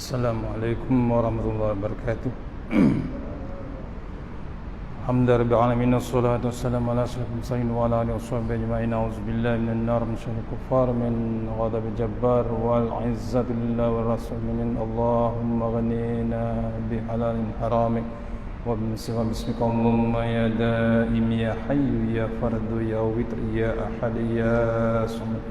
Assalamualaikum warahmatullahi wabarakatuh. Alhamdulillah rabbil alamin, wassalatu wassalamu ala asyrafil mursalin wa ala alihi washabbihi ajma'in. A'udzubillahi minan nar min syarril kuffar min ghadabil jabbar wal 'izzati lillahi war rasul min Allahumma ghanina bi halalin haramik wa bismika Allahumma ya daim ya hayyu ya fardu ya witr ya ahad ya samad.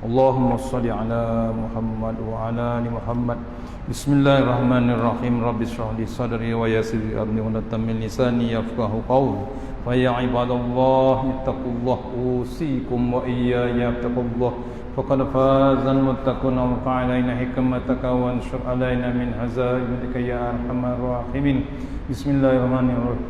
Allahumma salli ala Muhammad wa ala ali Muhammad. Bismillahirrahmanirrahim. Rabbi shrah li sadri wa yassir li amri wa min lisani yafqahu qawli. Fa ya ibadallah ittaqullah usikum wa iyaya taqullah. Faqad fazal muttaqun wa fa'alaina hikmataka wa anshur alaina min hazaimika ya arhamar rahimin. Bismillahirrahmanirrahim.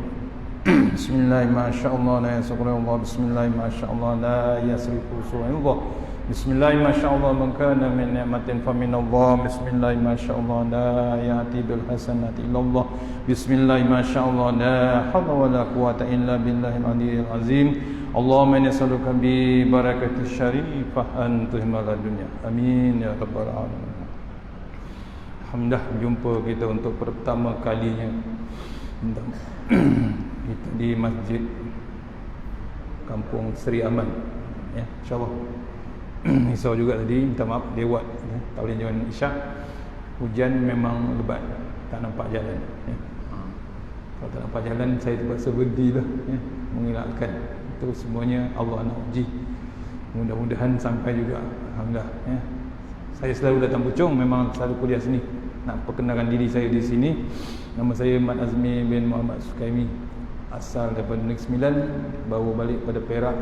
Bismillah ma sya'allah la yasrifu Allah. Bismillah ma sya'allah la yasrifu su'allah. Bismillah masyaallah man kana min ni'matin fa min Allah. Bismillah masyaallah la ya'ti bil hasanati illa Allah. Bismillah masyaallah la haula wala quwata illa billahil aliyyil azim. Allahumma inni as'aluka bi barakati syarifah an tuhmal dunya. Amin ya rabbal alamin. Alhamdulillah, jumpa kita untuk pertama kalinya kita di Masjid Kampung Seri Aman, ya, insyaallah. Risau juga tadi, minta maaf lewat tak boleh jalan isyak. Hujan memang lebat, tak nampak jalan, ya. Kalau tak nampak jalan, saya terpaksa berhentilah, ya, mengelakkan. Itu semuanya Allah nak uji. Mudah-mudahan sampai juga, alhamdulillah, ya. Saya selalu datang Puchong, memang selalu kuliah sini. Nak perkenalkan diri saya di sini. Nama saya Mat Azmi bin Muhammad Sukaimi, asal daripada Negeri Sembilan, baru balik pada Perak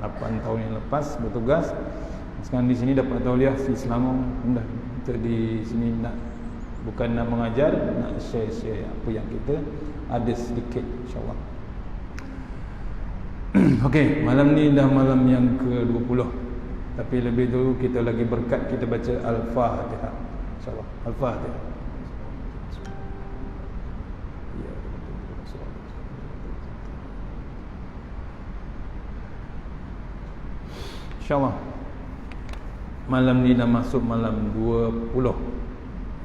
8 tahun yang lepas bertugas. Sekarang di sini dapat tauliah di Selangor. Alhamdulillah, kita di sini nak bukan nak mengajar, nak share apa yang kita ada sedikit, insya-Allah. Okey, malam ni dah malam yang ke-20. Tapi lebih dulu kita lagi berkat, kita baca Al-Fatihah, insya-Allah. Al-Fatihah. InsyaAllah malam ni dah masuk malam 20,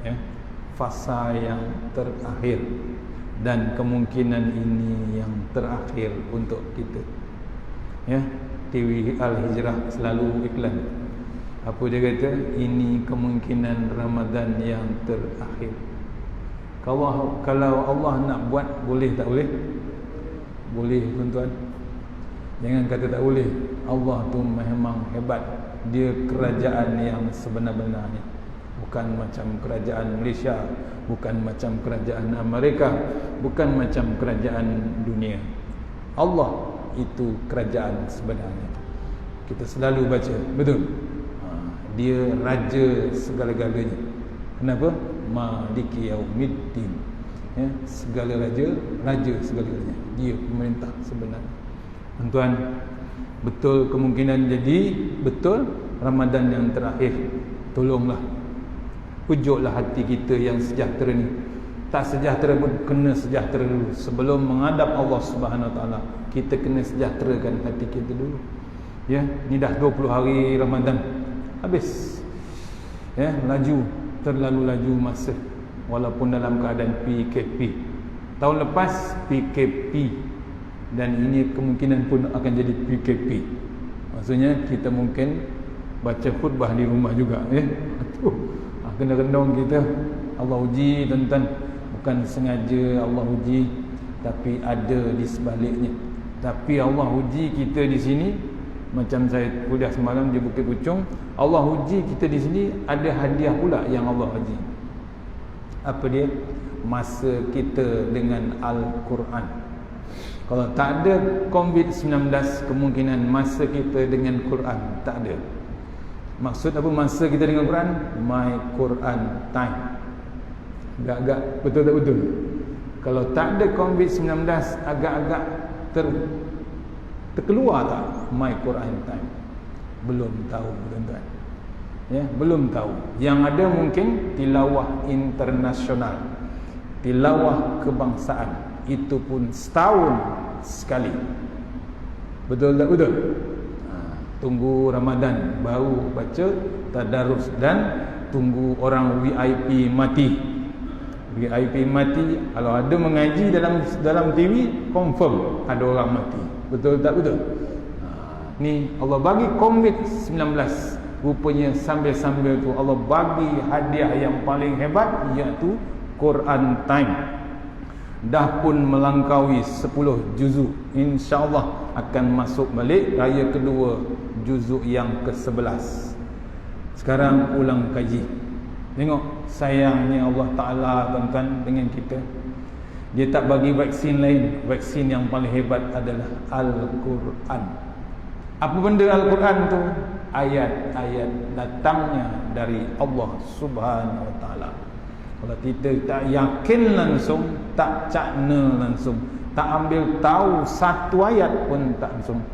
ya, fasa yang terakhir, dan kemungkinan ini yang terakhir untuk kita, ya. TV Al-Hijrah selalu iklan, apa dia kata, ini kemungkinan Ramadan yang terakhir. Kalau Allah nak buat, boleh tak boleh? Boleh, tuan-tuan. Jangan kata tak boleh. Allah tu memang hebat. Dia kerajaan yang sebenar-benarnya. Bukan macam kerajaan Malaysia, bukan macam kerajaan Amerika, bukan macam kerajaan dunia. Allah itu kerajaan sebenarnya. Kita selalu baca, betul? Dia raja segala-galanya. Kenapa? Maliki yaumiddin, ya, segala raja segala-galanya. Dia pemerintah sebenarnya. Tuan-tuan, betul kemungkinan jadi betul Ramadan yang terakhir. Tolonglah, pujuklah hati kita yang sejahtera ni. Tak sejahtera pun kena sejahtera dulu. Sebelum menghadap Allah Subhanahu Wa Taala, kita kena sejahterakan hati kita dulu. Ya, ni dah 20 hari Ramadan habis. Ya, laju, terlalu laju masa. Walaupun dalam keadaan PKP. Tahun lepas PKP, dan ini kemungkinan pun akan jadi PKP. Maksudnya kita mungkin baca khutbah di rumah juga, ya. Kena rendong kita. Allah uji, tuan-tuan. Bukan sengaja Allah uji, tapi ada di sebaliknya. Tapi Allah uji kita di sini. Macam saya kuliah semalam di Bukit Puchong, Allah uji kita di sini, ada hadiah pula yang Allah uji. Apa dia? Masa kita dengan Al-Quran. Kalau tak ada COVID-19, kemungkinan masa kita dengan Quran tak ada. Maksud apa masa kita dengan Quran? My Quran time. Agak-agak betul tak betul? Kalau tak ada COVID-19, agak-agak terkeluar tak My Quran time? Belum tahu, tuan-tuan. Ya, belum tahu. Yang ada mungkin tilawah internasional, tilawah kebangsaan, itu pun setahun sekali. Betul tak betul? Tunggu Ramadan baru baca tadarus, dan tunggu orang VIP mati. VIP mati, kalau ada mengaji dalam TV, confirm ada orang mati. Betul tak betul? Ni Allah bagi COVID-19, rupanya sambil-sambil tu Allah bagi hadiah yang paling hebat, iaitu Quran Time. Dah pun melangkaui 10 juzuk, insya-Allah akan masuk balik raya kedua, juzuk yang ke-11. Sekarang ulang kaji. Tengok sayangnya Allah Ta'ala tuan-tuan dengan kita. Dia tak bagi vaksin lain. Vaksin yang paling hebat adalah Al-Quran. Apa benda Al-Quran tu? Ayat-ayat datangnya dari Allah Subhanahu Wa Ta'ala. Kalau kita tak yakin langsung, tak cakna langsung, tak ambil tahu satu ayat pun tak langsung,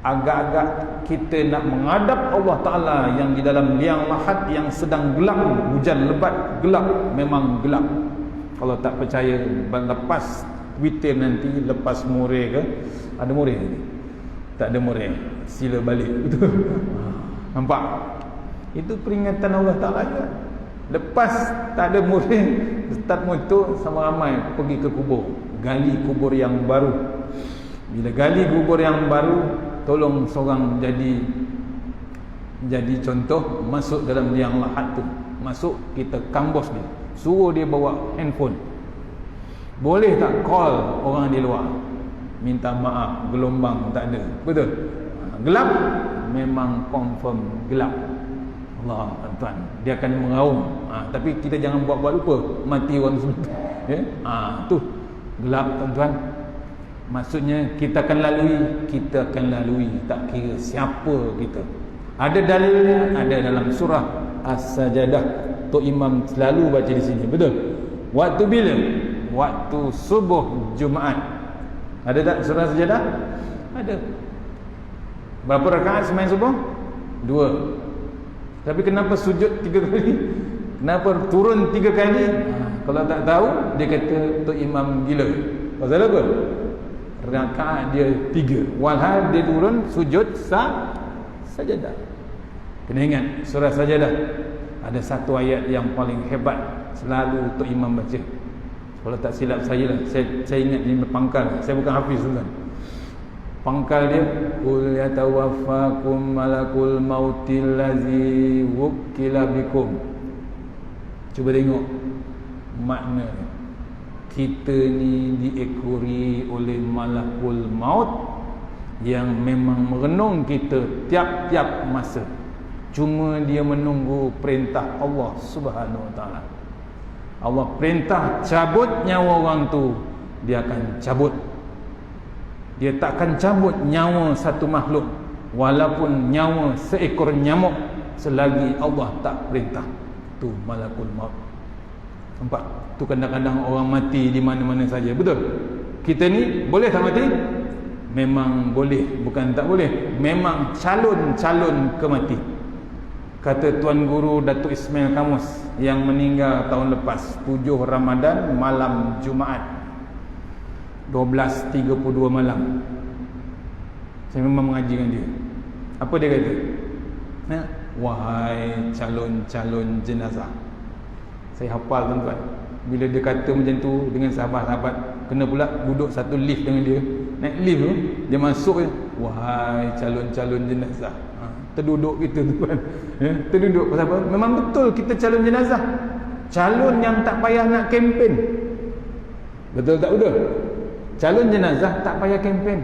agak-agak kita nak menghadap Allah Ta'ala yang di dalam liang lahat yang sedang gelap, hujan lebat, gelap, memang gelap. Kalau tak percaya, lepas Twitter nanti, lepas murid ke, ada murid ni? Tak ada murid, sila balik. Betul? Nampak? Itu peringatan Allah Ta'ala juga. Lepas tak ada murid, start motor sama ramai pergi ke kubur, gali kubur yang baru. Bila gali kubur yang baru, tolong seorang jadi contoh, masuk dalam liang lahat tu, masuk, kita kambos dia, suruh dia bawa handphone. Boleh tak call orang di luar, minta maaf, gelombang tak ada. Betul? Gelap, memang confirm gelap. Allah tuan-tuan, dia akan mengaum. Tapi kita jangan buat-buat lupa, mati orang sebentar. Ya? Tu gelap tuan-tuan. Maksudnya kita akan lalui, tak kira siapa kita. Ada dalilnya, ada dalam surah As-Sajadah. Tok Imam selalu baca di sini, betul? Waktu bila? Waktu subuh Jumaat. Ada tak surah Sajadah? Ada. Berapa rakaat semain subuh? 2. Tapi kenapa sujud 3 kali? Kenapa turun 3 kali? Kalau tak tahu, dia kata Tok Imam gila. Pasal apa? Rakaat dia 3, walhal dia turun sujud sajadah. Kena ingat surah Sajadah ada satu ayat yang paling hebat, selalu Tok Imam baca. Kalau tak silap saya ingat di pangkal. Saya bukan hafiz tuan. Pangkal dia, qul yatawaffakum malakul mautil ladzi wukkila bikum. Cuba tengok makna kita ni diekori oleh malakul maut yang memang merenung kita tiap-tiap masa. Cuma dia menunggu perintah Allah Subhanahu Wa Taala. Allah perintah cabut nyawa orang tu, dia akan cabut. Dia takkan cabut nyawa satu makhluk, walaupun nyawa seekor nyamuk, selagi Allah tak perintah. Tu malakul maut. Nampak? Tu kadang-kadang orang mati di mana-mana saja. Betul? Kita ni boleh tak mati? Memang boleh, bukan tak boleh. Memang calon-calon ke mati. Kata Tuan Guru Datuk Ismail Kamus yang meninggal tahun lepas, 7 Ramadan malam Jumaat 12.32 malam. Saya memang mengaji dengan dia. Apa dia kata? Wahai calon-calon jenazah. Saya hafal tuan-tuan. Bila dia kata macam tu dengan sahabat-sahabat, kena pula duduk satu lift dengan dia. Naik lift tu, dia masuk je, wahai calon-calon jenazah. Terduduk kita tuan. Terduduk pasal apa? Memang betul kita calon jenazah. Calon yang tak payah nak kempen. Betul tak betul? Calon jenazah tak payah kempen.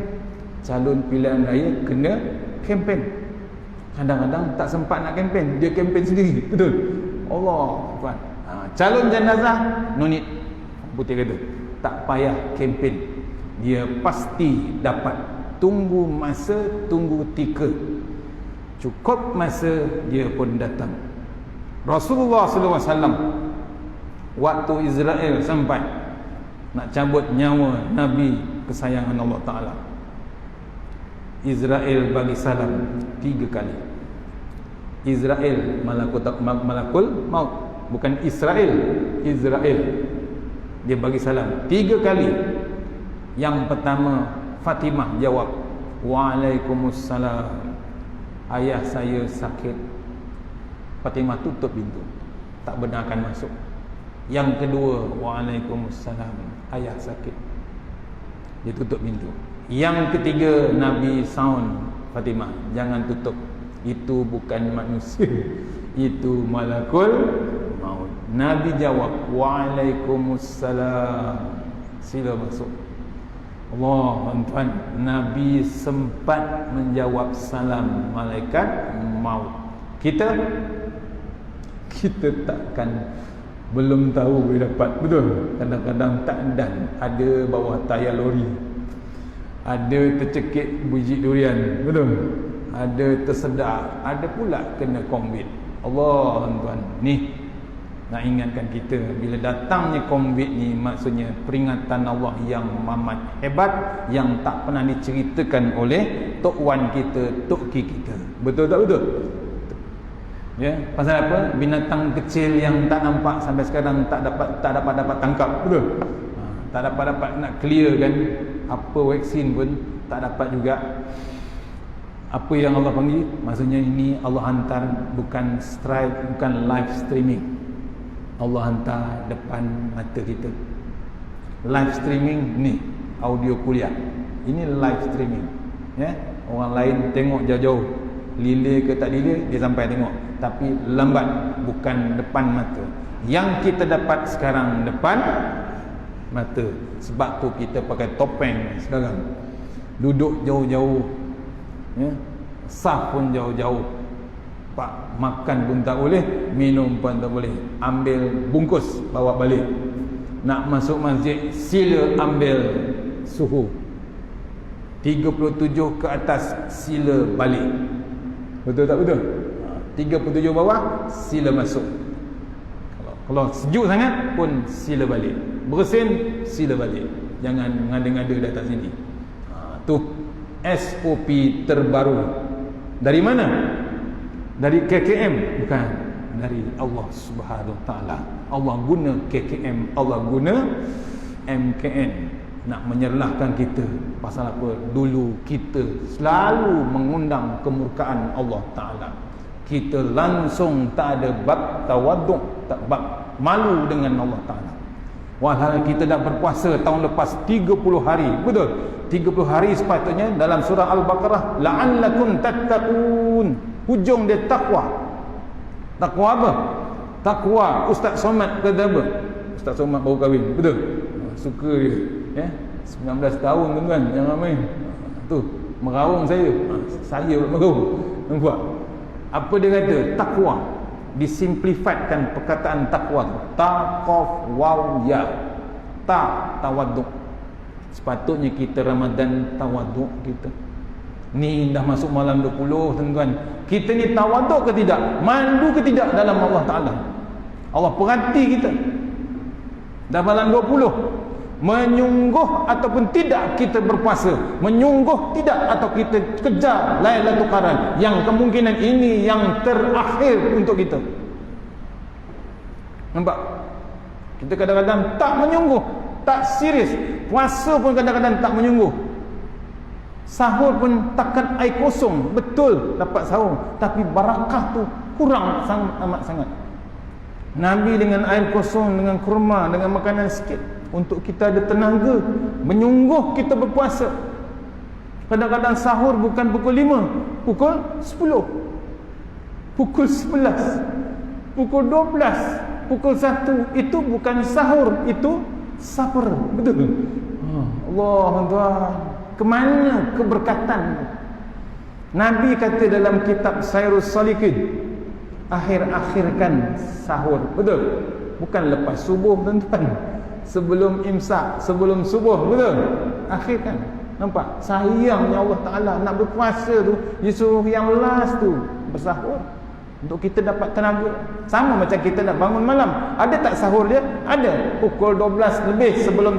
Calon pilihan raya kena kempen. Kadang-kadang tak sempat nak kempen, dia kempen sendiri. Betul? Allah tuan. Calon jenazah no need. Putih kata tak payah kempen, dia pasti dapat. Tunggu masa, tunggu tika, cukup masa dia pun datang. Rasulullah SAW waktu Israel sampai nak cabut nyawa Nabi kesayangan Allah Ta'ala, Israel bagi salam 3 kali. Israel, malakul maut, bukan Israel, Israel. Dia bagi salam 3 kali. Yang pertama Fatimah jawab, Waalaikumsalam, ayah saya sakit. Fatimah tutup pintu, tak benarkan masuk. Yang kedua, Waalaikumsalam, ayah sakit. Dia tutup pintu. Yang ketiga, Nabi sound Fatimah, jangan tutup, itu bukan manusia, itu malakul maut. Nabi jawab, Waalaikumsalam, sila masuk. Allah, tuan-tuan, Nabi sempat menjawab salam malaikat maut. Kita takkan, belum tahu boleh dapat, betul. Kadang-kadang tak dan ada bawah tayar lori, ada tercekik biji durian, betul. Ada tersedak, ada pula kena COVID. Allah, tuan-tuan, ni nak ingatkan kita, bila datangnya COVID ni, maksudnya peringatan Allah yang amat hebat, yang tak pernah diceritakan oleh Tok Wan kita, Tok Ki kita. Betul tak betul? Ya, pasal apa? Binatang kecil yang tak nampak sampai sekarang tak dapat tangkap, betul? Tak dapat nak clear kan, apa vaksin pun tak dapat juga. Apa yang Allah panggil, maksudnya ini Allah hantar, bukan strike, bukan live streaming. Allah hantar depan mata kita. Live streaming ni audio kuliah, ini live streaming, ya. Orang lain tengok jauh-jauh, lile ke tak lile, dia sampai tengok, tapi lambat, bukan depan mata. Yang kita dapat sekarang depan mata. Sebab tu kita pakai topeng sekarang, duduk jauh-jauh, ya. Saf pun jauh-jauh, Pak, makan pun tak boleh, minum pun tak boleh. Ambil bungkus, bawa balik. Nak masuk masjid, sila ambil suhu 37 ke atas, sila balik. Betul tak betul? 37 bawah, sila masuk. Kalau sejuk sangat pun sila balik. Bersin, sila balik. Jangan ngada-ngada datang sini. Tu SOP terbaru. Dari mana? Dari KKM? Bukan, dari Allah Subhanahu Wa Taala. Allah guna KKM, Allah guna MKN nak menyerlahkan kita. Pasal apa? Dulu kita selalu mengundang kemurkaan Allah Taala. Kita langsung tak ada bab tawaduk, tak bab malu dengan Allah Taala. Walhal kita dah berpuasa tahun lepas 30 hari, betul? 30 hari sepatutnya dalam surah Al-Baqarah, la'allakum tattaqun. Hujung dia takwa. Takwa apa? Takwa. Ustaz Somad kata apa? Ustaz Somad baru kahwin, betul? Suka dia, ya. 19 tahun tuan-tuan, jangan main. Tu meraung saya. Saya meraung. Nampak? Apa dia kata? Takwa. Disimplifiedkan perkataan takwa tu. Taqaf waw ya. Tawaduk. Sepatutnya kita Ramadan tawaduk kita. Ni dah masuk malam 20 tuan-tuan. Kita ni tawaduk ke tidak? Malu ke tidak dalam Allah Ta'ala? Allah perhati kita. Dah malam 20. Menyungguh ataupun tidak kita berpuasa, menyungguh tidak atau kita kejar Lailatul Qadar, yang kemungkinan ini yang terakhir untuk kita. Nampak? Kita kadang-kadang tak menyungguh, tak serius. Puasa pun kadang-kadang tak menyungguh. Sahur pun takkan air kosong, betul dapat sahur, tapi barakah tu kurang amat sangat. Nabi dengan air kosong, dengan kurma, dengan makanan sikit, untuk kita ada tenaga menyungguh kita berpuasa. Kadang-kadang sahur bukan pukul 5, pukul 10, pukul 11, pukul 12, pukul 1. Itu bukan sahur, itu safar, betul? Allah Tuhan, kemana keberkatan? Nabi kata dalam kitab Sairus Salikin, akhir-akhirkan sahur, betul? Bukan lepas subuh tuan-tuan, sebelum imsak, sebelum subuh, betul? Akhirkan. Nampak? Sayangnya Allah Ta'ala nak berpuasa tu, dia suruh yang last tu bersahur, untuk kita dapat tenaga. Sama macam kita nak bangun malam, ada tak sahur dia? Ada. Pukul 12 lebih sebelum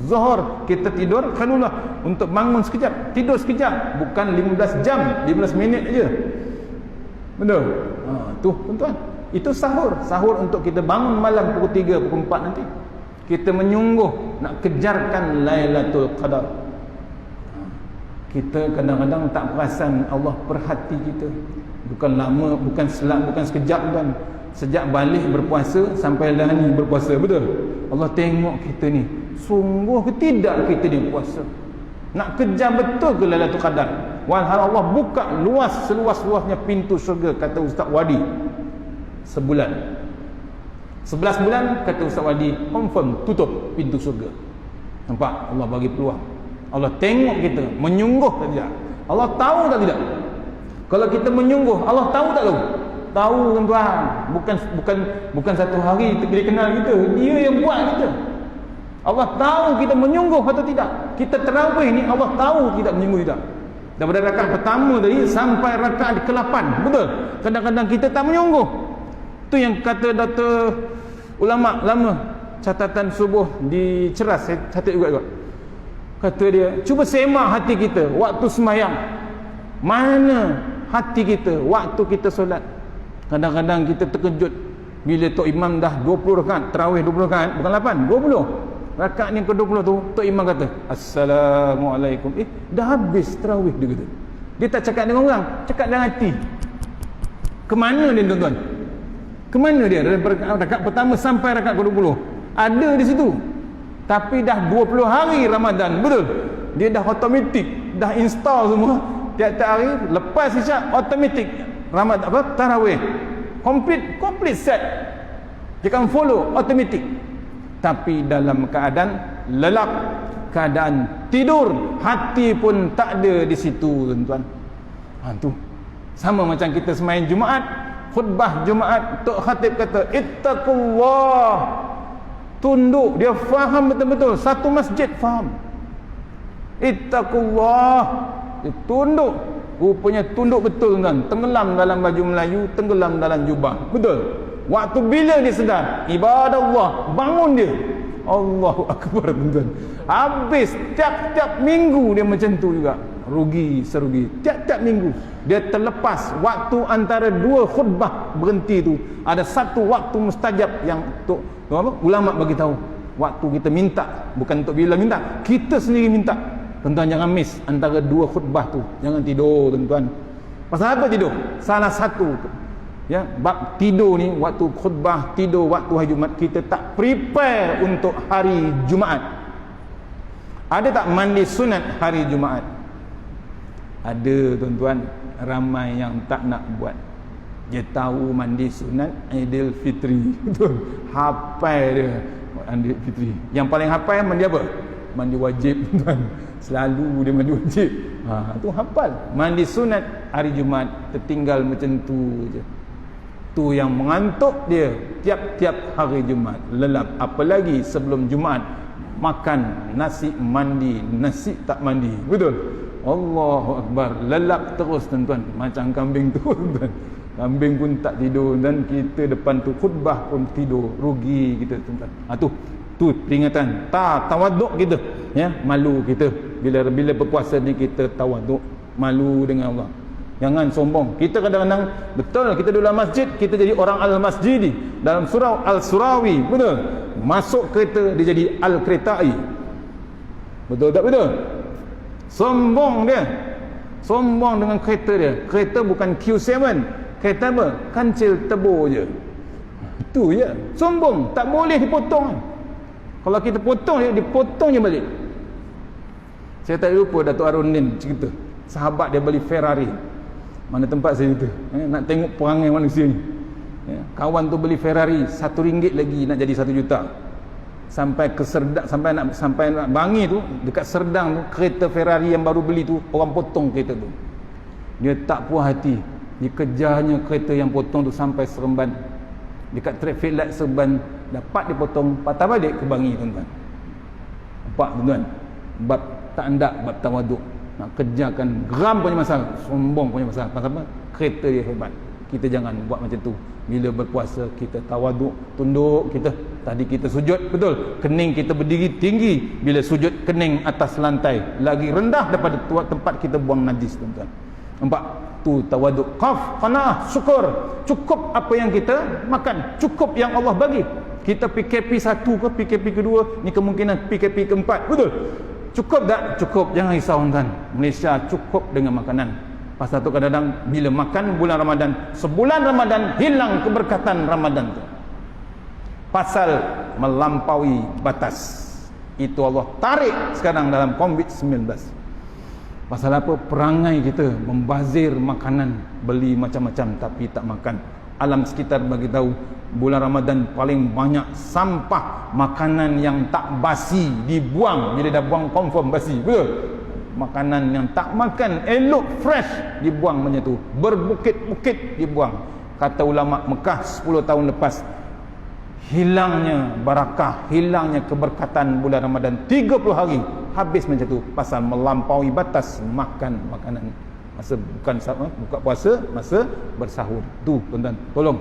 Zuhur kita tidur, kanullah untuk bangun sekejap, tidur sekejap, bukan 15 jam, 15 minit aja. Betul? Tu tuan-tuan. Itu sahur. Sahur untuk kita bangun malam pukul 3, pukul 4 nanti. Kita menyungguh nak kejarkan Lailatul Qadar. Kita kadang-kadang tak perasan Allah perhati kita. Bukan lama, bukan sekejap tuan. Sejak balik berpuasa sampai dah ni berpuasa, betul? Allah tengok kita ni. Sungguh ke tidak kita ni puasa? Nak kejar betul ke Lailatul Qadar? Walhal Allah buka luas seluas-luasnya pintu syurga, kata Ustaz Wadi. Sebulan. 11 bulan kata Ustaz Wadi, confirm tutup pintu syurga. Nampak? Allah bagi peluang. Allah tengok kita, menyungguh tak tidak? Allah tahu tak tidak? Kalau kita menyungguh, Allah tahu tak tahu? Tahu tuan-tuan. Bukan satu hari dia kenal kita, dia yang buat kita. Allah tahu kita menyungguh atau tidak. Kita tarawih ni Allah tahu tidak menyungguh tidak. Daripada rakaat pertama tadi sampai rakaat ke-8, betul? Kadang-kadang kita tak menyungguh. Tu yang kata Dr. ulama lama catatan subuh di Ceras, saya catat juga. Kata dia, cuba semak hati kita waktu sembahyang. Mana hati kita waktu kita solat? Kadang-kadang kita terkejut bila Tok Imam dah 20 rakaat, tarawih 20 rakaat, bukan 8, 20. Rakaat yang ke-20 tu, Tok Imam kata, Assalamualaikum. Dah habis tarawih dia kata. Dia tak cakap dengan orang, cakap dalam hati. Kemana dia tuan-tuan? Kemana dia? Dari rakaat pertama sampai rakaat ke-20. Ada di situ. Tapi dah 20 hari Ramadan, betul? Dia dah automatik, dah install semua. Tiap-tiap hari lepas isyak automatik Ramadan tarawih. Complete set. Dia akan follow automatik. Tapi dalam keadaan lelap, keadaan tidur, hati pun tak ada di situ tuan-tuan. Tu. Sama macam kita sembahyang Jumaat, khutbah Jumaat, Tok Khatib kata, "Ittaqullah." Tunduk, dia faham betul-betul. Satu masjid faham. Ittaqullah. Dia tunduk. Rupanya tunduk betul tuan-tuan. Tenggelam dalam baju Melayu, tenggelam dalam jubah. Betul. Waktu bila dia sedar, ibadah Allah, bangun dia. Allahu Akbar tuan-tuan. Habis tiap-tiap minggu dia macam tu juga. Rugi serugi. Tiap-tiap minggu dia terlepas waktu antara dua khutbah berhenti tu. Ada satu waktu mustajab yang ulama bagi tahu. Waktu kita minta, bukan untuk bila minta, kita sendiri minta. Tuan-tuan jangan miss antara dua khutbah tu. Jangan tidur tuan-tuan. Pasal apa tidur? Salah satu ya, bab tidur ni, waktu khutbah, tidur waktu hari Jumaat, kita tak prepare untuk hari Jumaat. Ada tak mandi sunat hari Jumaat? Ada tuan-tuan, ramai yang tak nak buat. Dia tahu mandi sunat Aidilfitri, betul? Hafal dia Aidilfitri. Yang paling hafal mandi apa? Mandi wajib tuan. Selalu dia mandi wajib. Tu hafal. Mandi sunat hari Jumaat tertinggal macam tu je. Tu yang mengantuk dia tiap-tiap hari Jumaat, lelap. Apalagi sebelum Jumaat, makan nasi mandi, nasi tak mandi, betul? Allahu Akbar, lelap terus tuan-tuan, macam kambing tu tuan. Kambing pun tak tidur, dan kita depan tu khutbah pun tidur, rugi kita tuan-tuan. Tu peringatan, tawaduk kita, ya, malu kita bila berpuasa ni, kita tawaduk, malu dengan Allah. Jangan sombong. Kita kadang-kadang, betul, kita duduk dalam masjid, kita jadi orang al-masjidi. Dalam surah Al-Surawi, betul? Masuk kereta, dia jadi al-kretai. Betul tak betul? Sombong dia. Sombong dengan kereta dia. Kereta bukan Q7. Kereta apa? Kancil tebur je. Itu je. Sombong. Tak boleh dipotong. Kalau kita potong dia, dipotong je balik. Saya tak lupa Datuk Arunin cerita. Sahabat dia beli Ferrari. Mana tempat saya itu, nak tengok perangai manusia ni, ya, kawan tu beli Ferrari RM1 lagi nak jadi RM1 juta. Sampai ke Serdang, sampai nak Bangi tu, dekat Serdang tu, kereta Ferrari yang baru beli tu, orang potong kereta tu. Dia tak puas hati, dikejarnya kereta yang potong tu sampai Seremban. Dekat traffic light Seremban, dapat dipotong, patah balik ke Bangi tuan-tuan. Nampak tuan-tuan? Bab tak andak, bab tawaduk. Nak kejarkan geram punya masalah, sombong punya masalah. Pasal apa? Kereta dia hebat. Kita jangan buat macam tu. Bila berpuasa, kita tawaduk, tunduk kita. Tadi kita sujud, betul? Kening kita berdiri tinggi. Bila sujud, kening atas lantai. Lagi rendah daripada tempat kita buang najis tuan-tuan. Nampak? Tu tawaduk. Qaf, qanaah, syukur. Cukup apa yang kita makan, cukup yang Allah bagi. Kita PKP 1 ke PKP kedua, ni kemungkinan PKP keempat. Betul? Cukup tak? Cukup. Jangan risau tuan. Malaysia cukup dengan makanan. Pasal tu kadang-kadang bila makan bulan Ramadan, sebulan Ramadan hilang keberkatan Ramadan tu. Pasal melampaui batas. Itu Allah tarik sekarang dalam COVID-19. Pasal apa? Perangai kita membazir makanan, beli macam-macam tapi tak makan. Alam sekitar bagi tahu bulan Ramadan paling banyak sampah makanan yang tak basi dibuang. Bila dah buang confirm basi. Betul? Makanan yang tak makan elok fresh dibuang macam tu. Berbukit-bukit dibuang. Kata ulama Mekah 10 tahun lepas, hilangnya barakah, hilangnya keberkatan bulan Ramadan 30 hari habis macam tu pasal melampaui batas makan makanan masa bukan buka puasa, masa bersahur. Tu tuan-tuan, tolong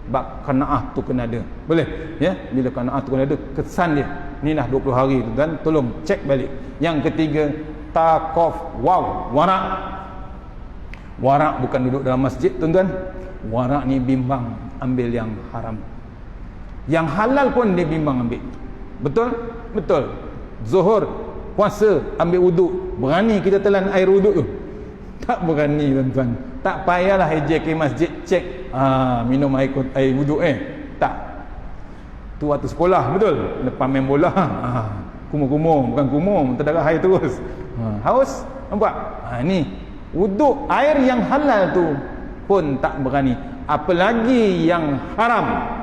bab qanaah tu kena ada. Boleh ya? Bila qanaah tu kena ada, kesan dia ni dah 20 hari tuan-tuan, tolong cek balik. Yang ketiga, taqaf, warak. Warak bukan duduk dalam masjid tuan-tuan. Warak ni bimbang ambil yang haram. Yang halal pun dia bimbang ambil. Betul? Betul. Zuhur, puasa, ambil wuduk. Berani kita telan air wuduk tu? Tak berani tuan-tuan. Tak payahlah ejek ke masjid cek minum air wuduk tak. Tu waktu sekolah, betul? Lepas main bola, kumur-kumur, bukan kumur, terdarah air terus. Haus, nampak? Ni wuduk air yang halal tu pun tak berani. Apalagi yang haram.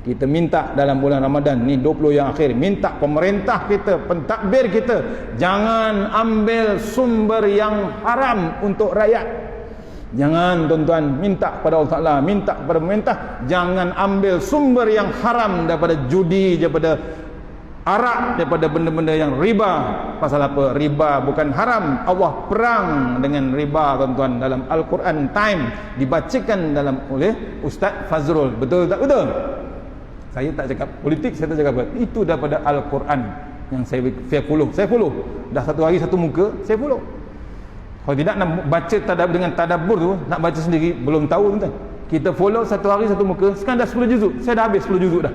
Kita minta dalam bulan Ramadan ni 20 yang akhir, minta pemerintah kita, pentadbir kita, jangan ambil sumber yang haram untuk rakyat. Jangan tuan-tuan, minta kepada Allah Ta'ala, minta kepada pemerintah, jangan ambil sumber yang haram daripada judi, daripada arak, daripada benda-benda yang riba. Pasal apa? Riba bukan haram. Allah perang dengan riba tuan-tuan dalam Al-Quran Time, dibacakan dalam oleh Ustaz Fazrul. Betul tak betul? Saya tak cakap politik, saya tak cakap apa. Itu daripada Al-Quran yang saya follow. Saya follow. Dah satu hari satu muka, saya follow. Kalau tidak nak baca dengan tadabbur tu, nak baca sendiri, belum tahu tuan. Kita follow satu hari satu muka, sekarang dah 10 juzuk. Saya dah habis 10 juzuk dah.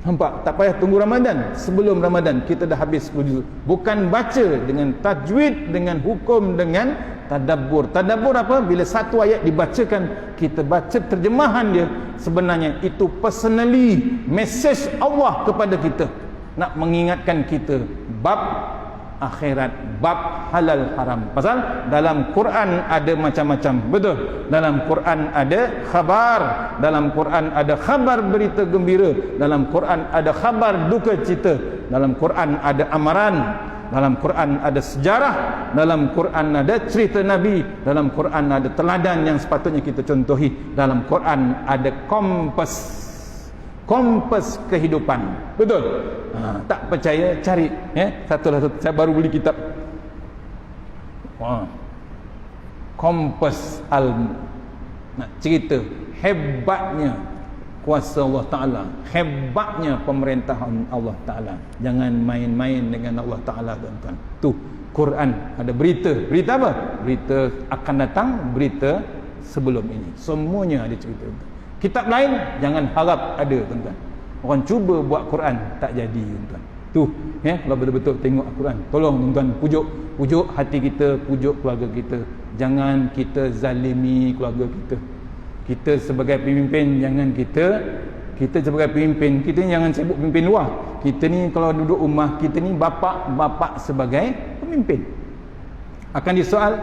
Nampak? Tak payah tunggu Ramadan. Sebelum Ramadan, kita dah habis 10 juzuk. Bukan baca dengan tajwid, dengan hukum, dengan tadabbur. Tadabbur apa? Bila satu ayat dibacakan, kita baca terjemahan dia, sebenarnya itu personally message Allah kepada kita, nak mengingatkan kita bab akhirat, bab halal haram. Pasal dalam Quran ada macam-macam. Betul? Dalam Quran ada khabar, dalam Quran ada khabar berita gembira, dalam Quran ada khabar duka cita, dalam Quran ada amaran, dalam Quran ada sejarah, dalam Quran ada cerita Nabi, dalam Quran ada teladan yang sepatutnya kita contohi, dalam Quran ada kompas kehidupan. Betul? Tak percaya, cari satu. Saya baru beli kitab kompas nak cerita hebatnya kuasa Allah Ta'ala, hebatnya pemerintahan Allah Ta'ala. Jangan main-main dengan Allah Ta'ala tuan-tuan. Tu Quran ada berita apa? Berita akan datang, berita sebelum ini, semuanya ada cerita. Kitab lain jangan harap ada tuan-tuan. Orang cuba buat Quran, tak jadi tuan-tuan. Tu kalau betul-betul tengok Al-Quran, tolong tuan-tuan, pujuk hati kita, pujuk keluarga kita. Jangan kita zalimi keluarga kita. Kita sebagai pemimpin, jangan kita sebagai pemimpin, kita ni jangan sibuk pemimpin luar. Kita ni kalau duduk rumah, kita ni bapa sebagai pemimpin. Akan disoal.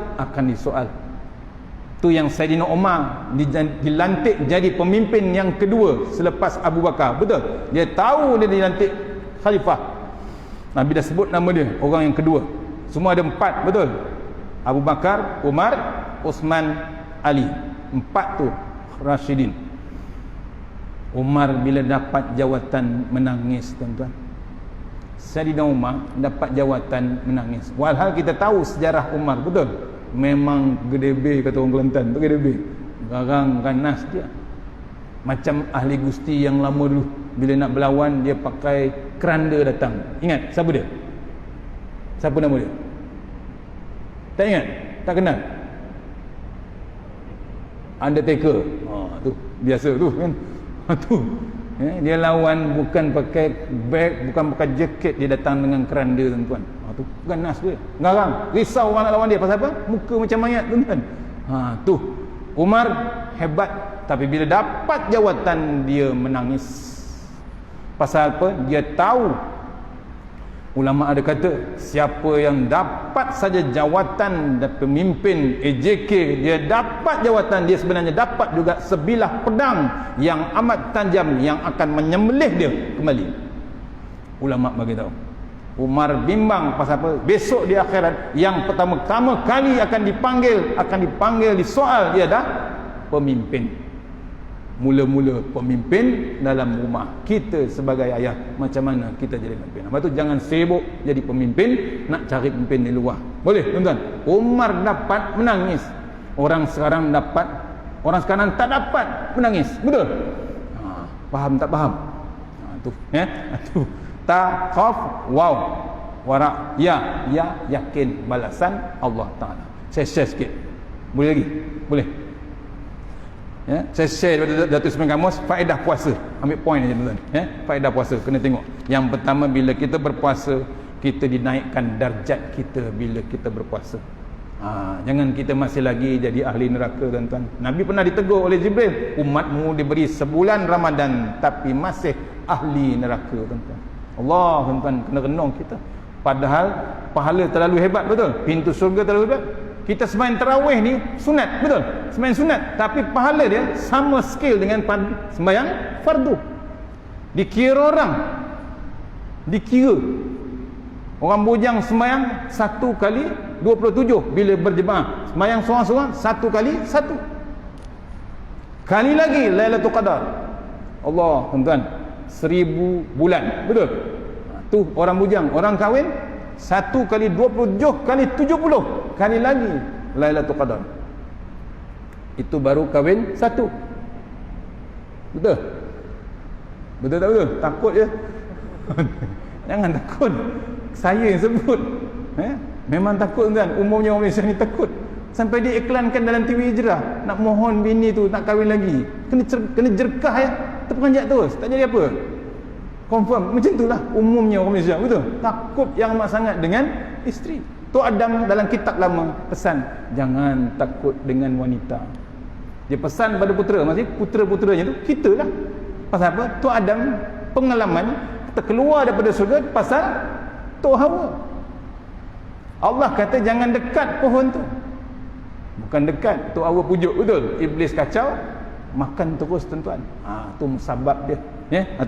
Tu yang Saidina Umar dilantik jadi pemimpin yang kedua selepas Abu Bakar. Betul? Dia tahu dia dilantik khalifah. Nabi dah sebut nama dia, orang yang kedua. Semua ada 4, betul? Abu Bakar, Umar, Uthman, Ali. 4 tu Rashidin. Umar bila dapat jawatan menangis tuan-tuan. Saidina Umar dapat jawatan menangis. Walhal kita tahu sejarah Umar, betul? Memang gedebe, kata orang Kelantan tu, gedebe. Garang ganas dia. Macam ahli gusti yang lama dulu, bila nak berlawan dia pakai keranda datang. Ingat siapa dia? Siapa nama dia? Tak ingat? Tak kenal? Undertaker. Tu biasa tu kan. Tu dia lawan bukan pakai bag, bukan pakai jaket, dia datang dengan keranda tuan-tuan. Tu ganas dia. Garang, risau orang nak lawan dia pasal apa? Muka macam mayat tuan-tuan. Tu Umar hebat, tapi bila dapat jawatan dia menangis. Pasal apa? Dia tahu, ulama ada kata, siapa yang dapat saja jawatan dan pemimpin AJK, dia dapat jawatan, dia sebenarnya dapat juga sebilah pedang yang amat tajam yang akan menyembelih dia kembali. Ulama bagi tahu. Umar bimbang pasal apa? Besok di akhirat yang pertama-tama kali akan dipanggil disoal, dia dah pemimpin. Mula-mula pemimpin dalam rumah kita sebagai ayah, macam mana kita jadi pemimpin. Lepas tu jangan sibuk jadi pemimpin nak cari pemimpin di luar. Boleh tuan-tuan? Umar dapat menangis, orang sekarang tak dapat menangis. Betul? Faham tak faham? Tu ta khaf waw wara ya yakin balasan Allah Taala. Saya share sikit. Boleh lagi? Boleh. Saya share daripada Datuk Ismail Kamus faedah puasa. Ambil point aja tuan-tuan. Faedah puasa kena tengok. Yang pertama, bila kita berpuasa, kita dinaikkan darjat kita bila kita berpuasa. Jangan kita masih lagi jadi ahli neraka tuan-tuan. Nabi pernah ditegur oleh Jibril, umatmu diberi sebulan Ramadan tapi masih ahli neraka tuan-tuan. Allah tuan-tuan, kena renung kita. Padahal pahala terlalu hebat, betul? Pintu syurga terlalu hebat. Kita sembahyang tarawih ni sunat, betul? Sembahyang sunat, tapi pahala dia sama skill dengan sembahyang fardu. Dikira orang bujang sembahyang 1 kali 27 bila berjemaah. Sembahyang seorang-seorang 1 kali 1. Kali lagi Lailatul Qadar. Allah tuan-tuan, 1000 bulan, betul? Tu orang bujang, orang kahwin 1 kali 27 kali 70 kali lagi Lailatul Qadar. Itu baru kahwin 1. Betul? Betul tak betul? Takut je. Jangan takut. Saya yang sebut. Memang takut tuan. Umumnya orang Malaysia ni takut. Sampai dia iklankan dalam TV Hijrah, nak mohon bini tu nak kahwin lagi. Kena jerkah ya. Terperanjat terus. Tak jadi apa. Confirm. Macam itulah umumnya orang Malaysia. Betul? Takut yang amat sangat dengan isteri. Tu Adam dalam kitab lama pesan, jangan takut dengan wanita. Dia pesan pada putera, masih putera-puteranya tu kita lah. Pasal apa? Tu Adam pengalaman kita keluar daripada surga pasal tu Hawa. Allah kata jangan dekat pohon tu. Bukan dekat, tu Hawa pujuk, betul? Iblis kacau, makan terus tuan-tuan. Tu sebab dia.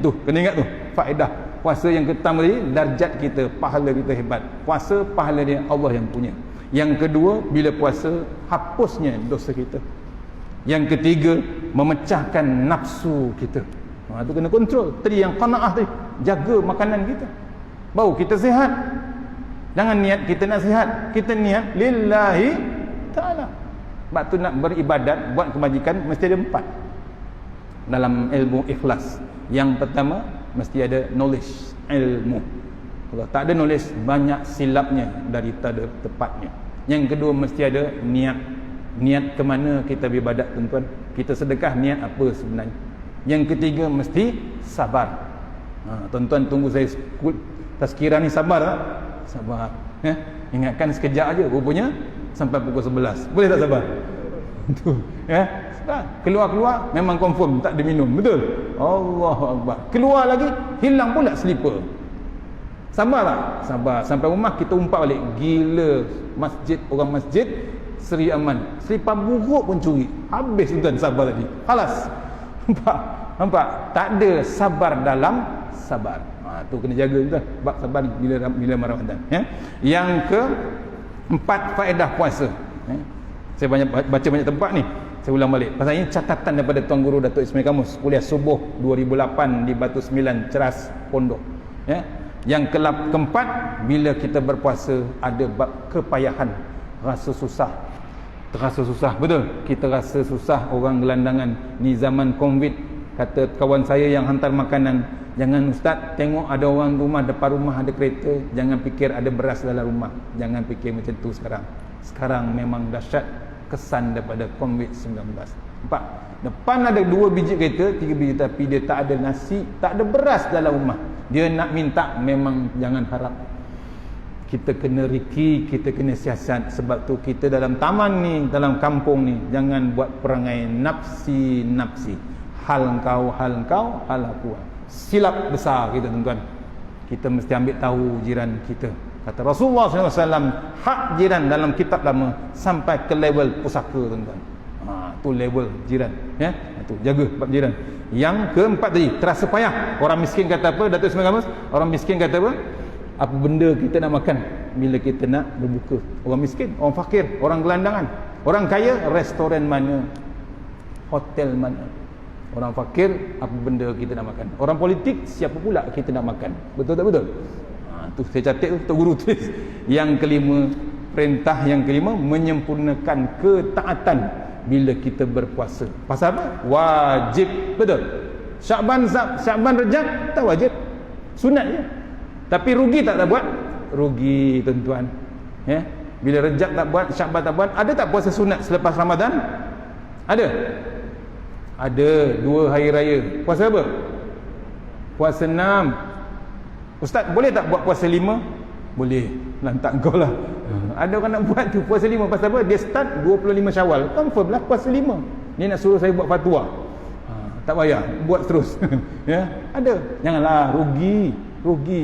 Tu kena ingat tu faedah puasa. Yang pertama tadi, darjat kita, pahala kita hebat. Puasa pahala dia Allah yang punya. Yang kedua, bila puasa hapusnya dosa kita. Yang ketiga, memecahkan nafsu kita. Tu kena kontrol. Tadi yang qanaah tadi, jaga makanan kita baru kita sihat. Jangan niat kita nak sihat, kita niat lillahi ta'ala. Sebab tu nak beribadat, buat kebajikan, mesti ada 4 dalam ilmu ikhlas. Yang pertama, mesti ada knowledge, ilmu. Kalau tak ada knowledge, banyak silapnya daripada tepatnya. Yang kedua, mesti ada niat. Niat ke mana kita beribadat tuan-tuan. Kita sedekah, niat apa sebenarnya. Yang ketiga, mesti sabar. Tuan-tuan tunggu saya tazkirah ni, sabar tak? Sabar. Ingatkan sekejap aja, rupanya sampai pukul 11. Boleh tak sabar? Tu, keluar-keluar memang confirm tak ada minum, betul? Allahu Akbar. Keluar lagi hilang pula slipper. Sabar tak? Sabar. Sampai rumah kita umpat balik. Gila masjid, orang masjid Seri Aman, slipper buruk pun curi. Habis tuan sabar tadi. Halas. Nampak? Tak ada sabar dalam sabar. Tu kena jaga tuan. Bab sabar bila Ramadan. Yang keempat, faedah puasa. Saya baca banyak tempat ni. Saya ulang balik. Pasal ini catatan daripada Tuan Guru Datuk Ismail Kamus, kuliah subuh 2008 di Batu Sembilan, Ceras, Pondok. Yang keempat, bila kita berpuasa ada bab kepayahan, rasa susah. Terasa susah, betul? Kita rasa susah, orang gelandangan ni zaman COVID. Kata kawan saya yang hantar makanan, jangan ustaz tengok ada orang rumah, depan rumah ada kereta, jangan fikir ada beras dalam rumah. Jangan fikir macam tu sekarang. Sekarang memang dahsyat. kesan daripada COVID-19. Nampak? Depan ada 2 biji kereta, 3 biji, tapi dia tak ada nasi, tak ada beras dalam rumah. Dia nak minta, memang jangan harap. Kita kena riki, kita kena siasat. Sebab tu kita dalam taman ni, dalam kampung ni, jangan buat perangai nafsi. Hal kau, hal aku. Silap besar kita, tuan-tuan. Kita mesti ambil tahu jiran kita. Kata Rasulullah SAW, hak jiran dalam kitab lama sampai ke level pusaka, tuan-tuan. Tu level jiran, ya. Tu jaga bab jiran. Yang keempat tadi, terasa payah. Orang miskin kata apa? Datuk Ismail Gamus, orang miskin kata apa? Apa benda kita nak makan bila kita nak berbuka? Orang miskin, orang fakir, orang gelandangan. Orang kaya, restoran mana, hotel mana. Orang fakir, apa benda kita nak makan. Orang politik, siapa pula kita nak makan. Betul tak betul? Tu saya catat tu, Tok Guru tulis. Yang kelima, perintah yang kelima, menyempurnakan ketaatan bila kita berpuasa. Pasal apa? Wajib. Betul? Syakban Rejab tak wajib, sunat je. Tapi rugi tak buat? Rugi, tuan-tuan. Ya? Bila Rejab tak buat, Syakban tak buat. Ada tak puasa sunat selepas Ramadan? Ada. Ada 2 hari raya. Puasa apa? Puasa 6. Ustaz, boleh tak buat puasa 5? Boleh. Lantak kau lah. Ada orang nak buat tu puasa 5. Pasal apa? Dia start 25 Syawal. Confirm lah puasa 5. Dia nak suruh saya buat fatwa. Tak payah, buat terus. Ya, ada. Janganlah rugi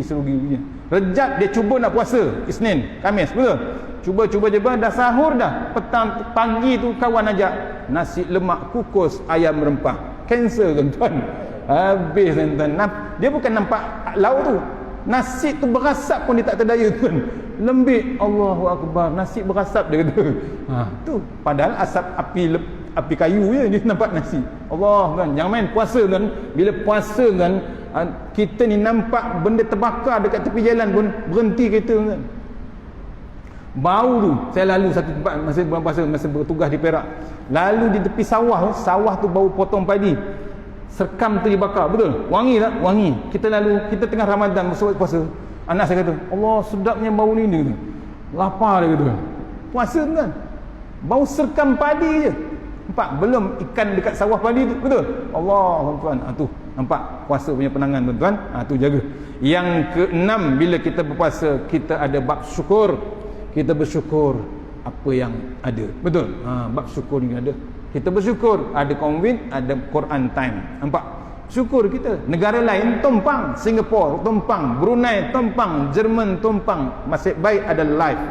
serugi-ruginya. Rejab dia cuba nak puasa Isnin, Khamis, betul? Cuba dah sahur dah. Petang pagi tu kawan ajak nasi lemak kukus ayam rempah. Cancel, tuan-tuan. Habis, tuan-tuan. Dia bukan nampak lauk tu. Nasi tu berasap pun dia tak terdaya, tuan. Lembik, Allahu Akbar, nasi berasap dia kata. Tu padahal asap api kayu je dia nampak nasi. Allah, kan. Jangan main puasa, kan. Bila puasa, kan, kita ni nampak benda terbakar dekat tepi jalan pun berhenti kereta, kan. Bau tu, saya lalu satu tempat masa bulan puasa, masa bertugas di Perak. Lalu di tepi sawah tu bau potong padi. Serkam tu dibakar, betul? Wangi tak? Wangi. Kita tengah Ramadan bersuat puasa. Anak saya kata, Allah, sedapnya bau ni, dia kata. Lapar, dia kata. Puasa, kan? Bau serkam padi je. Nampak? Belum ikan dekat sawah padi tu, betul? Allah, tuan-tuan. Tu, nampak? Puasa punya penangan, tuan-tuan. Tu jaga. Yang keenam, bila kita berpuasa, kita ada bab syukur. Kita bersyukur apa yang ada. Betul? Bab syukur ni ada. Kita bersyukur ada COVID, ada Quran time. Nampak? Syukur kita. Negara lain tumpang, Singapura tumpang, Brunei tumpang, Jerman tumpang. Masih baik ada live.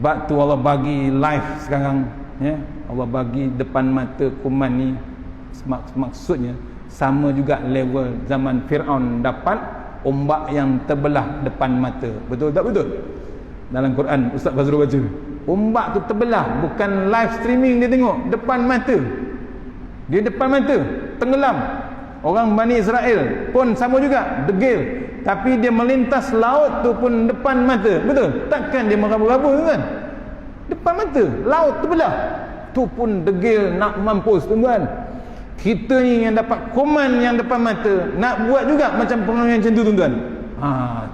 Sebab tu Allah bagi live sekarang, ya. Allah bagi depan mata kuman ni. Maksudnya sama juga level zaman Firaun dapat ombak yang terbelah depan mata. Betul tak betul? Dalam Quran Ustaz Fazrul baca, ombak tu terbelah, bukan live streaming dia tengok, depan mata. Dia depan mata, tenggelam. Orang Bani Israel pun sama juga, degil. Tapi dia melintas laut tu pun depan mata. Betul? Takkan dia meraba-raba, kan? Depan mata, laut terbelah. Tu pun degil nak mampus, tuan-tuan. Kita ni yang dapat koman yang depan mata, nak buat juga macam perangai macam tu, tuan-tuan.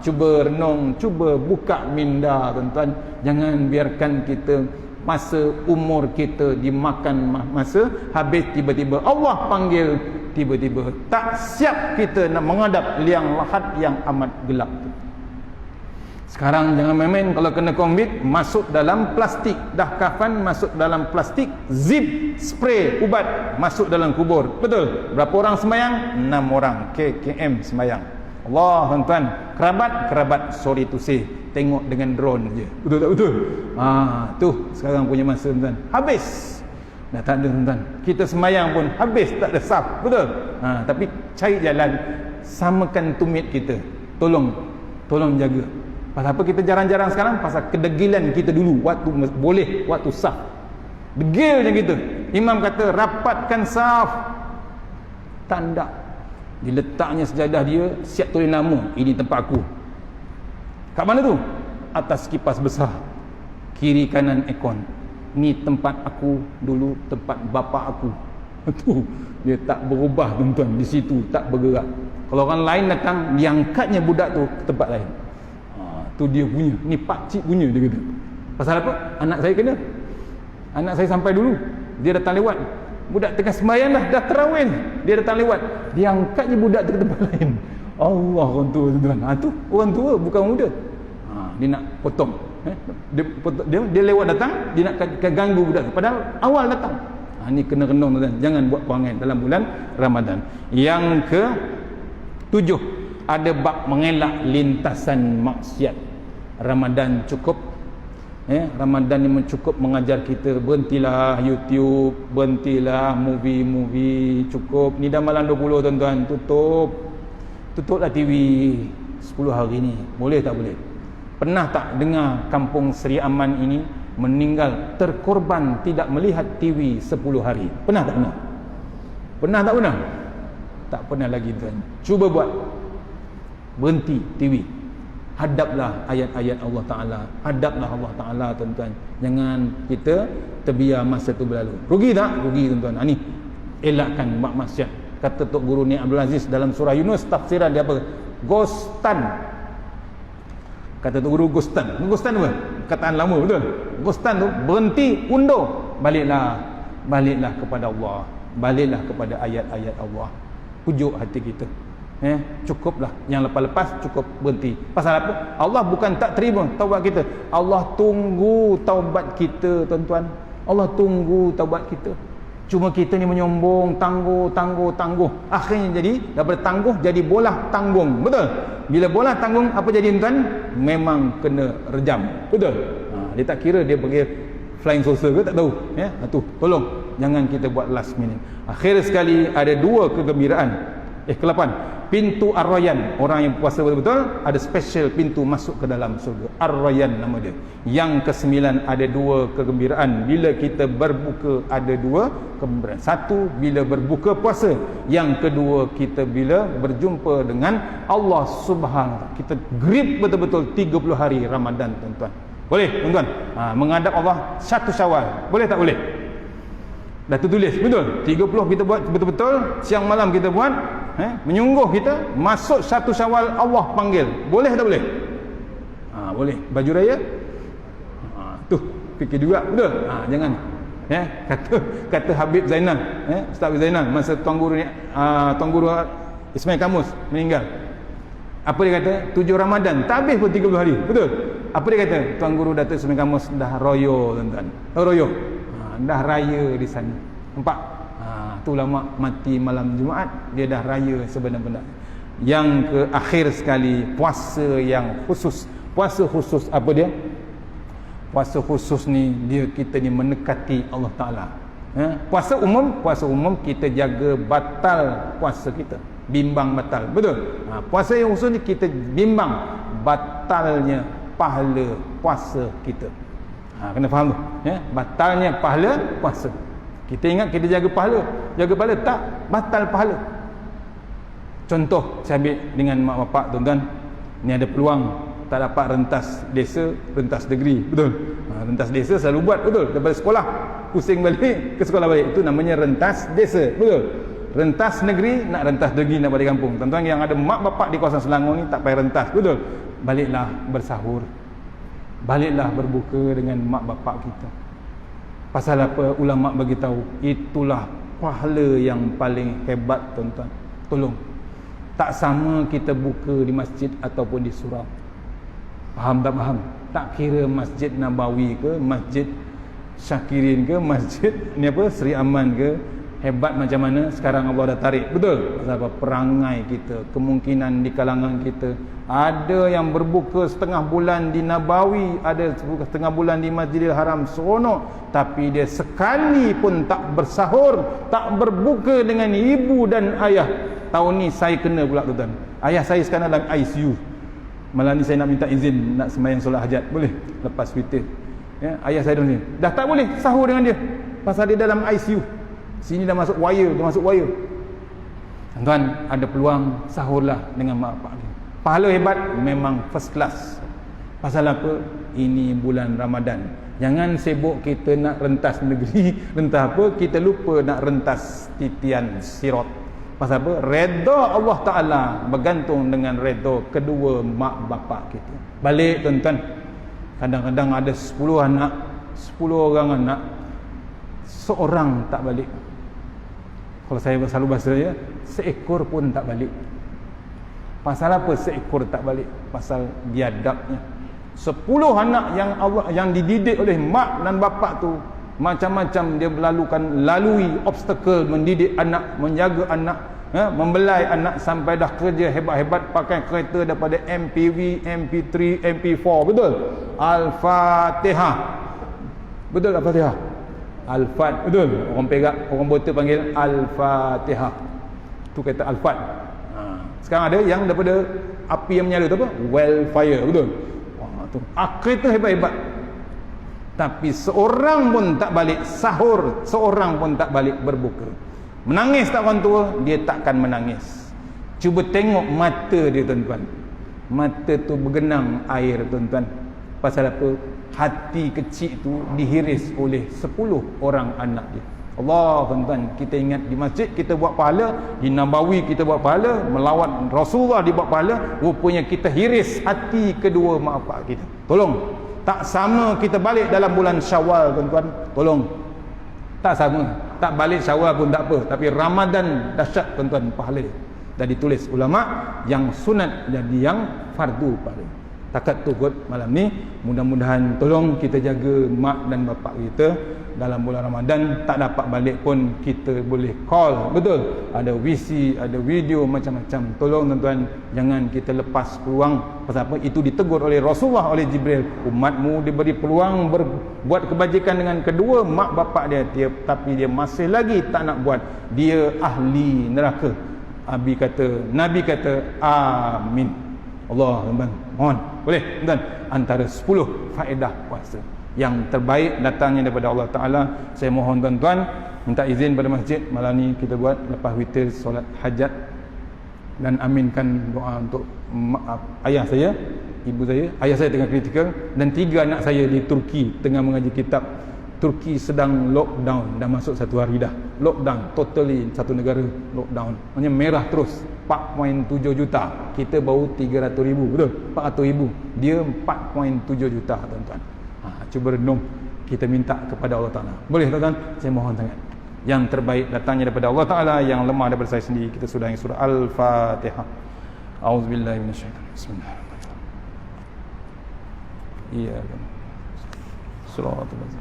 Cuba renung, cuba buka minda, tuan-tuan. Jangan biarkan kita masa umur kita dimakan masa, habis tiba-tiba Allah panggil, tiba-tiba tak siap kita nak menghadap liang lahat yang amat gelap. Sekarang jangan main-main, kalau kena COVID masuk dalam plastik, dah kafan masuk dalam plastik, zip spray ubat masuk dalam kubur. Betul? Berapa orang sembahyang? 6 orang KKM sembahyang. Allah, tuan-tuan, kerabat sorry to say, tengok dengan drone je. Betul tak betul? Tu sekarang punya masa, tuan-tuan. Habis. Dah tak ada, tuan-tuan. Kita sembahyang pun habis, tak ada saf. Betul? Tapi cari jalan, samakan tumit kita. Tolong jaga. Pasal apa kita jarang-jarang sekarang? Pasal kedegilan kita dulu waktu saf. Degil je kita. Imam kata rapatkan saf. Tanda diletaknya sejadah dia, siap tulis nama, ini tempat aku. Kat mana tu? Atas kipas besar, kiri kanan aircon. Ni tempat aku dulu, tempat bapa aku. Tu dia tak berubah, tuan-tuan. Di situ tak bergerak. Kalau orang lain datang, diangkatnya budak tu ke tempat lain. Tu dia punya, ni pakcik punya, dia kata. Pasal apa? Anak saya kena. Anak saya sampai dulu, dia datang lewat. Budak tengah sembahyang dah terawih, dia datang lewat. Dia angkat je budak tu ke tempat lain. Allah, orang tua tuan. Tu orang tua bukan muda. Dia nak potong. Dia lewat datang, dia nak ganggu budak tu. Padahal awal datang. Ni kena renung tuan. Jangan buat perangai dalam bulan Ramadan. Yang ke-7, ada bab mengelak lintasan maksiat. Ramadan cukup Ramadan ni cukup mengajar kita, berhentilah YouTube, berhentilah movie, cukup. Ni dah malam 20 tuan-tuan, tutuplah TV 10 hari ni. Boleh tak boleh? Pernah tak dengar kampung Seri Aman ini meninggal terkorban tidak melihat TV 10 hari? Pernah tak pernah? Pernah tak pernah? Tak pernah lagi tuan. Cuba buat. Berhenti TV. Hadaplah ayat-ayat Allah Ta'ala. Hadaplah Allah Ta'ala tuan-tuan. Jangan kita terbiar masa tu berlalu. Rugi tak? Rugi tuan-tuan. Ni elakkan buat maksiat. Kata Tok Guru Ni Abdul Aziz dalam surah Yunus, tafsiran dia apa? Ghostan. Kata Tok Guru ghostan. Ghostan apa? Kataan lama betul. Ghostan tu berhenti, undur. Baliklah kepada Allah. Baliklah kepada ayat-ayat Allah. Pujuk hati kita. Cukuplah. Yang lepas-lepas cukup, berhenti. Pasal apa? Allah bukan tak terima taubat kita. Allah tunggu taubat kita tuan-tuan. Allah tunggu taubat kita. Cuma kita ni menyombong, tangguh. Akhirnya jadi daripada tangguh jadi bolah tanggung. Betul? Bila bolah tanggung apa jadi tuan? Memang kena rejam. Betul? Dia tak kira dia pergi flying saucer ke tak tahu. Tolong jangan kita buat last minute. Akhir sekali ada 2 kegembiraan. Ke-8, pintu Ar-Rayyan. Orang yang puasa betul-betul ada special pintu masuk ke dalam surga. Ar-Rayyan nama dia. Yang ke-9, ada 2 kegembiraan. Bila kita berbuka ada 2 kegembiraan. 1 bila berbuka puasa. Yang kedua kita bila berjumpa dengan Allah Subhanahu Wa Taala. Kita grip betul-betul 30 hari Ramadan tuan-tuan. Boleh tuan-tuan? Menghadap Allah 1 Syawal. Boleh tak boleh? Dah tertulis betul. 30 kita buat betul-betul, siang malam kita buat, menyungguh kita masuk 1 Syawal Allah panggil. Boleh tak boleh? Boleh. Baju raya? Tu fikir juga betul. Jangan. Kata Habib Zainal, Ustaz Habib Zainal masa Tuan Guru Ismail Kamus meninggal. Apa dia kata? 7 Ramadan, tak habis pun 30 hari. Betul? Apa dia kata? Tuan Guru Datuk Ismail Kamus dah royo tuan-tuan. Royo. Dah raya di sana. Nampak? Tu ulama mati malam Jumaat, dia dah raya sebenar-benar. Yang ke akhir sekali, puasa yang khusus. Puasa khusus apa dia? Puasa khusus ni dia kita ni mendekati Allah Taala. Puasa umum kita jaga batal puasa kita. Bimbang batal. Betul? Puasa yang khusus ni kita bimbang batalnya pahala puasa kita. Kena faham tu. Batalnya pahala puasa. Kita ingat kita jaga pahala. Jaga pahala tak, batal pahala. Contoh saya ambil dengan mak bapak tuan-tuan. Ni ada peluang tak dapat rentas desa, rentas negeri. Betul? Rentas desa selalu buat, betul? Daripada sekolah pusing balik ke sekolah balik. Itu namanya rentas desa. Betul? Rentas negeri, nak rentas negeri nak balik kampung. Tuan-tuan yang ada mak bapak di kawasan Selangor ni tak payah rentas. Betul? Baliklah bersahur. Baliklah berbuka dengan mak bapak kita. Pasal apa? Ulama bagi tahu itulah pahala yang paling hebat tuan-tuan. Tolong. Tak sama kita buka di masjid ataupun di surau. Faham tak faham? Tak kira Masjid Nabawi ke, Masjid Syakirin ke, Masjid ni apa? Seri Aman ke. Hebat macam mana sekarang Allah dah tarik. Betul? Pasal apa? Perangai kita, kemungkinan di kalangan kita. Ada yang berbuka setengah bulan di Nabawi, ada setengah bulan di Masjidil Haram, seronok. Tapi dia sekali pun tak bersahur, tak berbuka dengan ibu dan ayah. Tahun ni saya kena pula tuan-tuan. Ayah saya sekarang dalam ICU. Malam ni saya nak minta izin nak sembahyang solat hajat. Boleh? Lepas witir. Ayah saya dah tak boleh sahur dengan dia. Pasal dia dalam ICU. Sini dah masuk wire, Tuan-tuan, ada peluang sahurlah dengan mak bapak dia. Pahala hebat memang first class. Pasal apa? Ini bulan Ramadan. Jangan sibuk kita nak rentas negeri, rentas apa, kita lupa nak rentas titian sirat. Pasal apa? Redha Allah Ta'ala bergantung dengan redha kedua mak bapak kita. Balik tuan-tuan, kadang-kadang ada 10 anak, 10 orang anak, seorang tak balik. Kalau saya selalu bahasa dia, seekor pun tak balik. Pasal apa seekor tak balik? Pasal biadabnya. 10 anak yang Allah yang dididik oleh mak dan bapak tu, macam-macam dia lalui obstacle mendidik anak, menjaga anak, membelai anak sampai dah kerja hebat-hebat pakai kereta daripada MPV, MP3, MP4. Betul? Al-Fatihah. Betul Al-Fatihah? Al-Fat, betul. Orang Perak, orang Botak panggil Al-Fatihah. Tu kata Al-Fat. Sekarang ada yang daripada api yang menyala tu apa? Wildfire, betul. Tu. Kereta hebat-hebat. Tapi seorang pun tak balik sahur, seorang pun tak balik berbuka. Menangis tak orang tua? Dia takkan menangis. Cuba tengok mata dia tuan-tuan. Mata tu bergenang air tuan-tuan. Pasal apa? Hati kecil tu dihiris oleh 10 orang anak dia. Allah tuan-tuan, kita ingat di masjid kita buat pahala, di Nabawi kita buat pahala, melawat Rasulullah dibuat pahala, rupanya kita hiris hati kedua mak bapak kita. Tolong, tak sama kita balik dalam bulan Syawal tuan-tuan. Tolong, tak sama. Tak balik Syawal pun tak apa, tapi Ramadan dahsyat tuan-tuan pahala dia. Dah ditulis ulama, yang sunat jadi yang fardu pahala. Takat tu kot malam ni, mudah-mudahan tolong kita jaga mak dan bapak kita dalam bulan Ramadan. Tak dapat balik pun kita boleh call, betul, ada VC, ada video macam-macam. Tolong tuan-tuan, jangan kita lepas peluang. Pasal apa? Itu ditegur oleh Rasulullah, oleh Jibril. Umatmu diberi peluang berbuat kebajikan dengan kedua mak bapak dia, tapi dia masih lagi tak nak buat, dia ahli neraka. Nabi kata amin. Allah tuan-tuan, mohon boleh tuan, antara 10 faedah puasa yang terbaik datangnya daripada Allah Ta'ala. Saya mohon tuan-tuan minta izin pada masjid malam ni kita buat lepas witir solat hajat, dan aminkan doa untuk ayah saya, ibu saya. Ayah saya tengah kritikal, dan 3 anak saya di Turki tengah mengaji kitab. Turki sedang lockdown, dah masuk 1 hari dah lockdown, totally satu negara lockdown, maknanya merah terus. 4.7 juta, kita baru 300,000, betul? 400,000, dia 4.7 juta tuan-tuan. Cuba renung, kita minta kepada Allah Ta'ala. Boleh tuan-tuan? Saya mohon sangat, yang terbaik datangnya daripada Allah Ta'ala, yang lemah daripada saya sendiri. Kita sudahi surah Al-Fatihah. A'udzubillahi minasyaitanir. Bismillahirrahmanirrahim. Iya kan. Surah Al-Fatihah.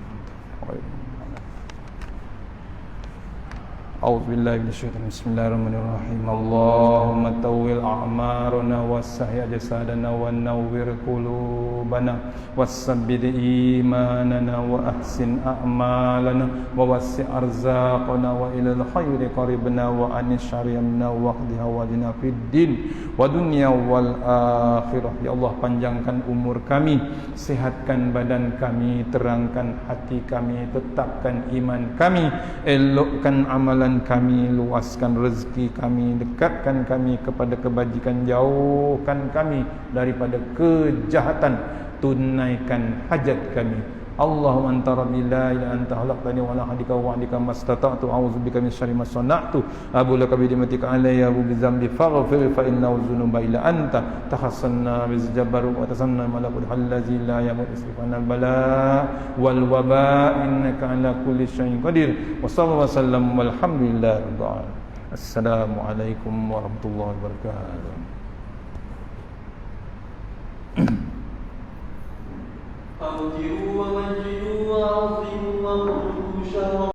A'udzu billahi minasyaitonir rajim. Bismillahirrahmanirrahim. Allahumma tawwil a'marana wassahya jasadana wa nawwir qulubana wassabbid imanana wa ahsin a'malana wa wassi' arzaqana wa ilal khairi qaribna wa anis syariyana wa qdi hawadina fid din wa dunya wal akhirah. Ya Allah, panjangkan umur kami, sihatkan badan kami, terangkan hati kami, tetapkan iman kami, elokkan amalan kami, luaskan rezeki kami, dekatkan kami kepada kebajikan, jauhkan kami daripada kejahatan, tunaikan hajat kami. Allahumma anta rabbi la ilaha anta khalaqtani wa la hadika wa hadika mastata'tu a'udzubika min syarri ma sana'tu abu laka bi ni'matika alayya wa bi dzambi faghfir fa innahu dzunuba illa anta tahassanna biz jabbaru wa tasanna malakul allazi la yamut isrifana al bala wal waba innaka ala kulli syai'in qadir wa sallallahu wasallam walhamdulillahi rabbil alamin. Assalamualaikum warahmatullahi wabarakatuh. أغفروا ومجدوا وعظموا وقولوا شرا